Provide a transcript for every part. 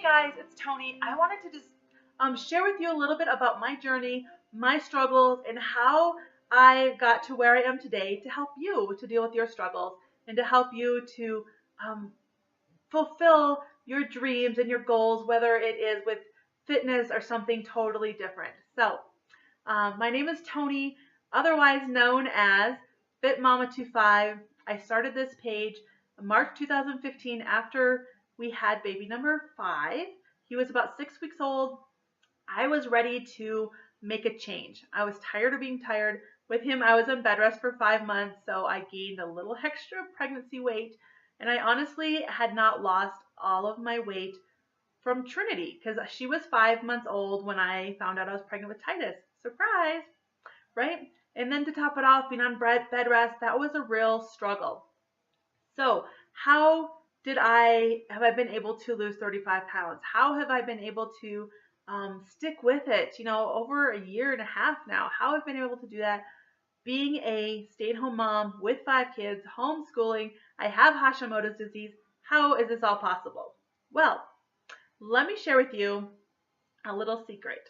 guys, it's Tony. I wanted to just share with you a little bit about my journey, my struggles, and how I got to where I am today to help you to deal with your struggles and to help you to um, fulfill your dreams and your goals, whether it is with fitness or something totally different. So, my name is Tony, otherwise known as Fit Mama 25. I started this page March 2015 after we had baby number 5. He was about 6 weeks old. I was ready to make a change. I was tired of being tired. With him, I was in bed rest for 5 months, so I gained a little extra pregnancy weight, and I honestly had not lost all of my weight from Trinity because she was 5 months old when I found out I was pregnant with Titus. Surprise, right? And then to top it off, being on bed rest, that was a real struggle. So how have I been able to lose 35 pounds? How have I been able to stick with it, over a year and a half now? How have I been able to do that? Being a stay-at-home mom with 5 kids, homeschooling, I have Hashimotos disease. How is this all possible? Well, let me share with you a little secret.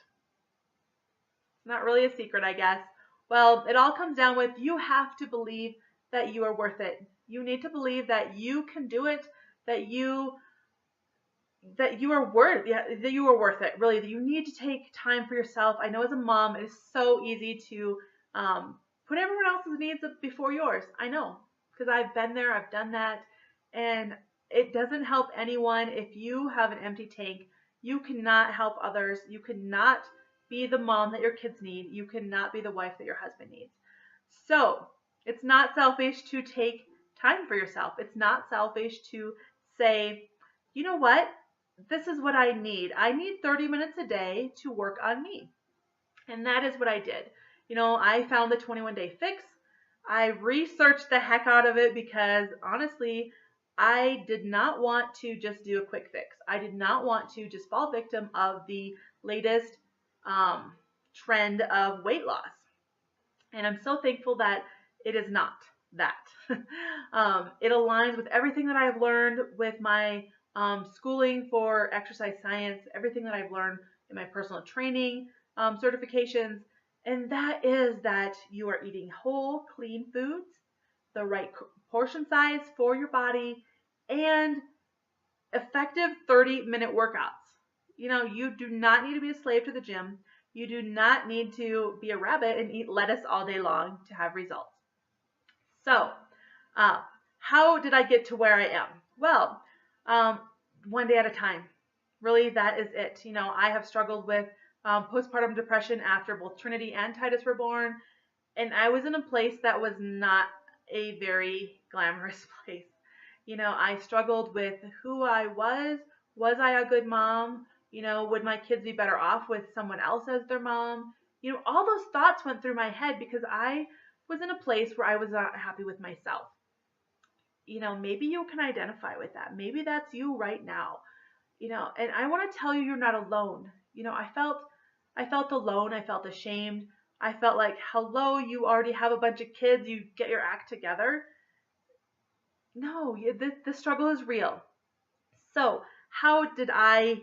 Not really a secret, I guess. Well, it all comes down with you have to believe that you are worth it. You need to believe that you can do it, that you are worth it. Really, that you need to take time for yourself. I know as a mom, it is so easy to put everyone else's needs before yours. I know, because I've been there, I've done that, and it doesn't help anyone. If you have an empty tank, you cannot help others. You cannot be the mom that your kids need. You cannot be the wife that your husband needs. So it's not selfish to take time for yourself. It's not selfish to say, you know what? This is what I need. I need 30 minutes a day to work on me. And that is what I did. I found the 21-day fix. I researched the heck out of it because honestly, I did not want to just do a quick fix. I did not want to just fall victim of the latest trend of weight loss. And I'm so thankful that it is not that. It aligns with everything that I've learned with my schooling for exercise science, everything that I've learned in my personal training certifications, and that is that you are eating whole, clean foods, the right portion size for your body, and effective 30-minute workouts. You do not need to be a slave to the gym. You do not need to be a rabbit and eat lettuce all day long to have results. So, how did I get to where I am? Well, one day at a time. Really, that is it. I have struggled with postpartum depression after both Trinity and Titus were born, and I was in a place that was not a very glamorous place. I struggled with who I was. Was I a good mom? Would my kids be better off with someone else as their mom? All those thoughts went through my head because I was in a place where I was not happy with myself. Maybe you can identify with that. Maybe that's you right now. And I want to tell you, you're not alone. I felt alone. I felt ashamed. I felt like, hello, you already have a bunch of kids. You get your act together. No, the struggle is real. So how did I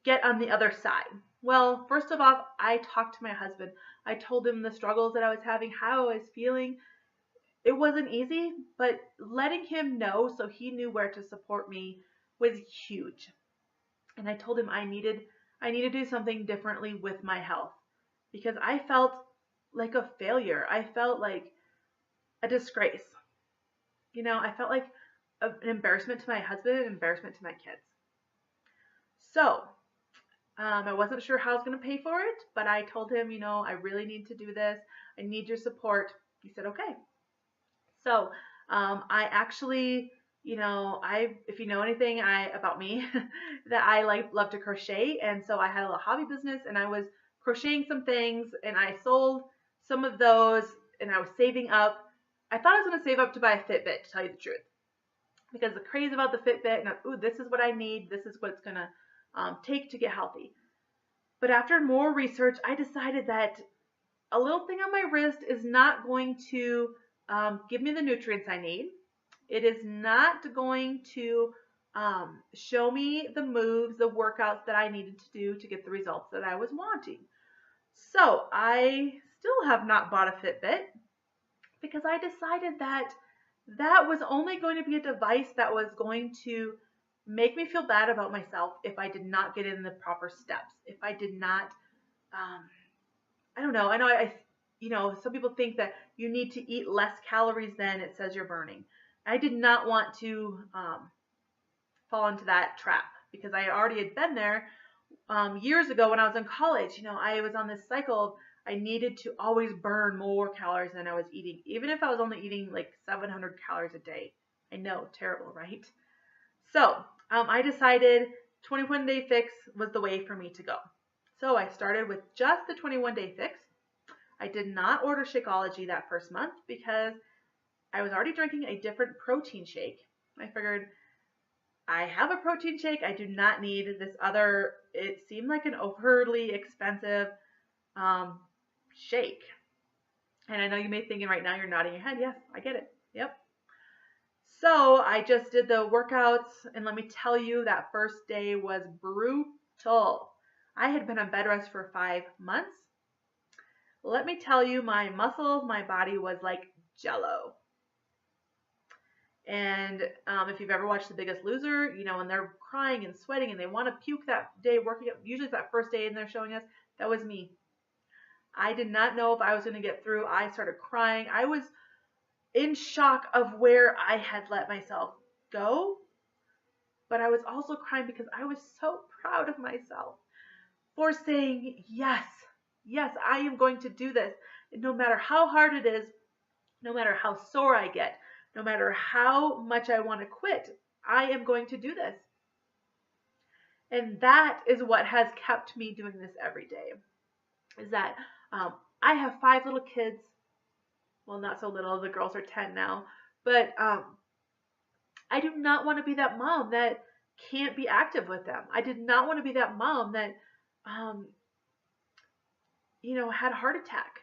get on the other side? Well, first of all, I talked to my husband. I told him the struggles that I was having, how I was feeling. It wasn't easy, but letting him know so he knew where to support me was huge. And I told him I needed to do something differently with my health because I felt like a failure. I felt like a disgrace. I felt like an embarrassment to my husband, an embarrassment to my kids. So I wasn't sure how I was going to pay for it, but I told him, I really need to do this. I need your support. He said, okay. So I actually, if you know anything about me, that I love to crochet, and so I had a little hobby business, and I was crocheting some things, and I sold some of those, and I was saving up. I thought I was going to save up to buy a Fitbit, to tell you the truth, because the craze about the Fitbit, and this is what I need, this is what it's going to take to get healthy. But after more research, I decided that a little thing on my wrist is not going to give me the nutrients I need. It is not going to show me the moves, the workouts that I needed to do to get the results that I was wanting. So I still have not bought a Fitbit because I decided that that was only going to be a device that was going to make me feel bad about myself if I did not get in the proper steps, if I did not, I don't know. I know some people think that you need to eat less calories than it says you're burning. I did not want to fall into that trap because I already had been there years ago when I was in college. I was on this cycle of I needed to always burn more calories than I was eating, even if I was only eating like 700 calories a day. I know, terrible, right? So I decided 21-day fix was the way for me to go. So I started with just the 21-day fix. I did not order Shakeology that first month because I was already drinking a different protein shake. I figured I have a protein shake. I do not need this other, it seemed like an overly expensive shake. And I know you may be thinking right now, you're nodding your head. Yes, I get it. Yep. So I just did the workouts, and let me tell you, that first day was brutal. I had been on bed rest for 5 months. Let me tell you, my muscles, my body was like jello. And if you've ever watched The Biggest Loser, when they're crying and sweating and they want to puke that day working out, usually it's that first day and they're showing us, that was me. I did not know if I was going to get through. I started crying. I was in shock of where I had let myself go, but I was also crying because I was so proud of myself for saying, yes, I am going to do this. And no matter how hard it is, no matter how sore I get, no matter how much I want to quit, I am going to do this. And that is what has kept me doing this every day, is that I have 5 little kids. Well, not so little. The girls are 10 now. But I do not want to be that mom that can't be active with them. I did not want to be that mom that, had a heart attack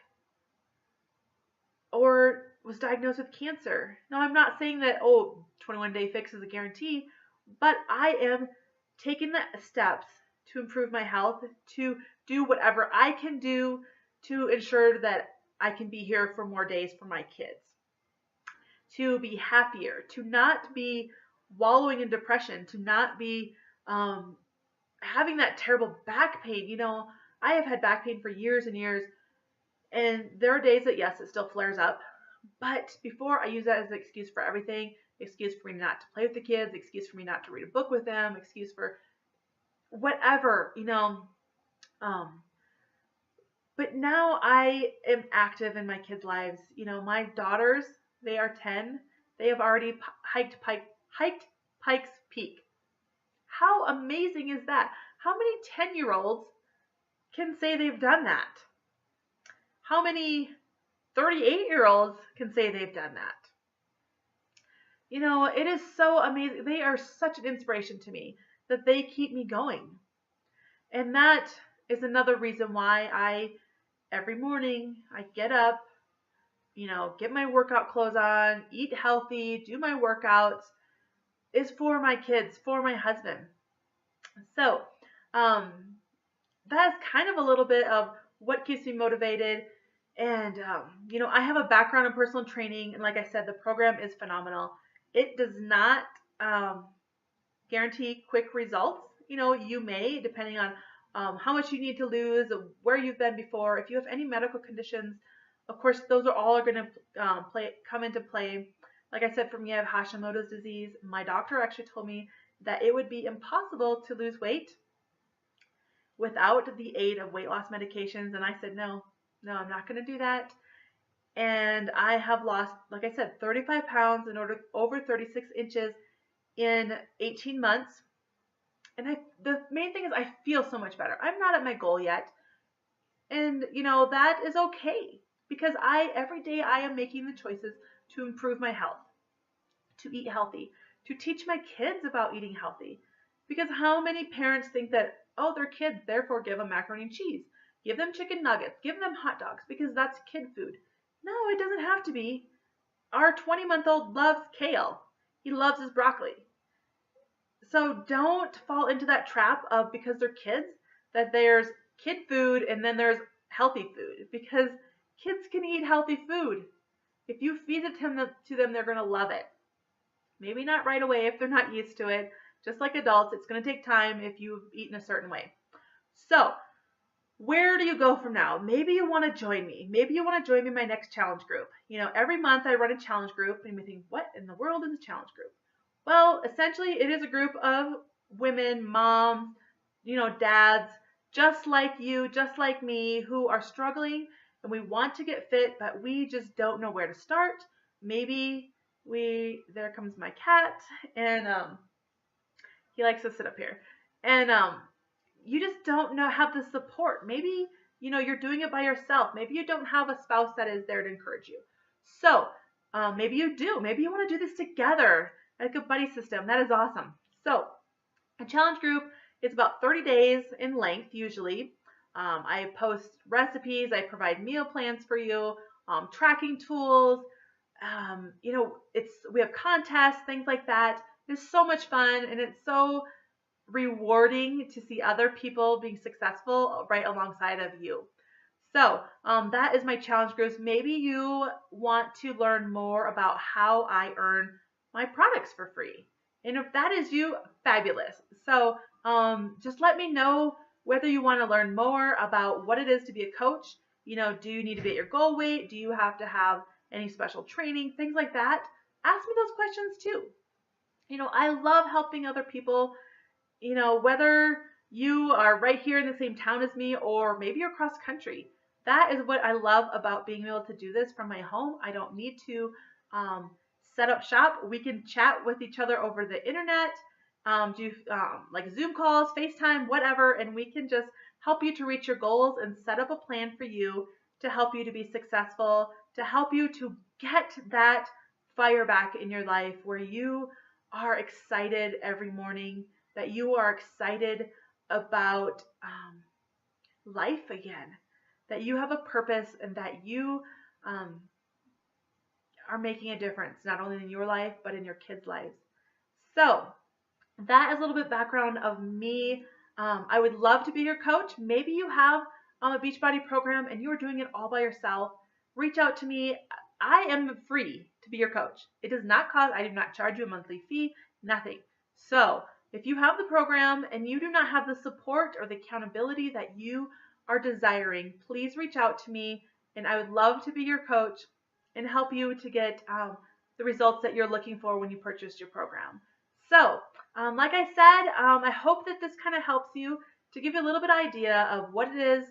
or was diagnosed with cancer. Now, I'm not saying that, 21-day fix is a guarantee, but I am taking the steps to improve my health, to do whatever I can do to ensure that I can be here for more days for my kids, to be happier, to not be wallowing in depression, to not be having that terrible back pain. I have had back pain for years and years, and there are days that, yes, it still flares up, but before I use that as an excuse for everything, excuse for me not to play with the kids, excuse for me not to read a book with them, excuse for whatever, but now I am active in my kids' lives. My daughters, they are 10. They have already hiked Pikes Peak. How amazing is that? How many 10-year-olds can say they've done that? How many 38-year-olds can say they've done that? It is so amazing. They are such an inspiration to me that they keep me going. And that is another reason why every morning I get up, get my workout clothes on, eat healthy, do my workouts, is for my kids, for my husband. So that's kind of a little bit of what keeps me motivated. And, I have a background in personal training. And like I said, the program is phenomenal. It does not guarantee quick results. You may, depending on how much you need to lose, where you've been before. If you have any medical conditions, of course, those are all going to come into play. Like I said, for me, I have Hashimotos disease. My doctor actually told me that it would be impossible to lose weight without the aid of weight loss medications. And I said, no, I'm not going to do that. And I have lost, like I said, 35 pounds and over 36 inches in 18 months. And the main thing is I feel so much better. I'm not at my goal yet. And, that is okay because every day I am making the choices to improve my health, to eat healthy, to teach my kids about eating healthy. Because how many parents think that, they're kids, therefore give them macaroni and cheese, give them chicken nuggets, give them hot dogs because that's kid food. No, it doesn't have to be. Our 20-month-old loves kale. He loves his broccoli. So don't fall into that trap of, because they're kids, that there's kid food and then there's healthy food, because kids can eat healthy food. If you feed it to them, they're going to love it. Maybe not right away if they're not used to it. Just like adults, it's going to take time if you've eaten a certain way. So where do you go from now? Maybe you want to join me. Maybe you want to join me in my next challenge group. Every month I run a challenge group, and you think, what in the world is a challenge group? Well, essentially, it is a group of women, moms, dads, just like you, just like me, who are struggling and we want to get fit, but we just don't know where to start. Maybe there comes my cat, and he likes to sit up here. And you just don't have the support. Maybe, you're doing it by yourself. Maybe you don't have a spouse that is there to encourage you. So maybe you do. Maybe you want to do this together, like a buddy system. That is awesome. So a challenge group is about 30 days in length usually. I post recipes. I provide meal plans for you, tracking tools. We have contests, things like that. It's so much fun, and it's so rewarding to see other people being successful right alongside of you. So that is my challenge groups. Maybe you want to learn more about how I earn my products for free. And if that is you, fabulous. So just let me know whether you want to learn more about what it is to be a coach. Do you need to be at your goal weight? Do you have to have any special training? Things like that. Ask me those questions too. I love helping other people, whether you are right here in the same town as me or maybe you're across country. That is what I love about being able to do this from my home. I don't need to set up shop. We can chat with each other over the internet, do like Zoom calls, FaceTime, whatever, and we can just help you to reach your goals and set up a plan for you to help you to be successful, to help you to get that fire back in your life where you are excited every morning, that you are excited about life again, that you have a purpose, and that you are making a difference, not only in your life, but in your kids' lives. So that is a little bit background of me. I would love to be your coach. Maybe you have a Beachbody program and you are doing it all by yourself. Reach out to me. I am free to be your coach. It does not cost, I do not charge you a monthly fee, nothing. So if you have the program and you do not have the support or the accountability that you are desiring, please reach out to me, and I would love to be your coach and help you to get the results that you're looking for when you purchase your program. So like I said, I hope that this kind of helps you to give you a little bit of idea of what it is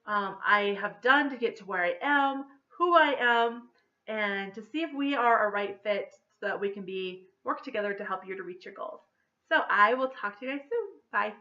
I have done to get to where I am, who I am, and to see if we are a right fit so that we can work together to help you to reach your goals. So I will talk to you guys soon. Bye.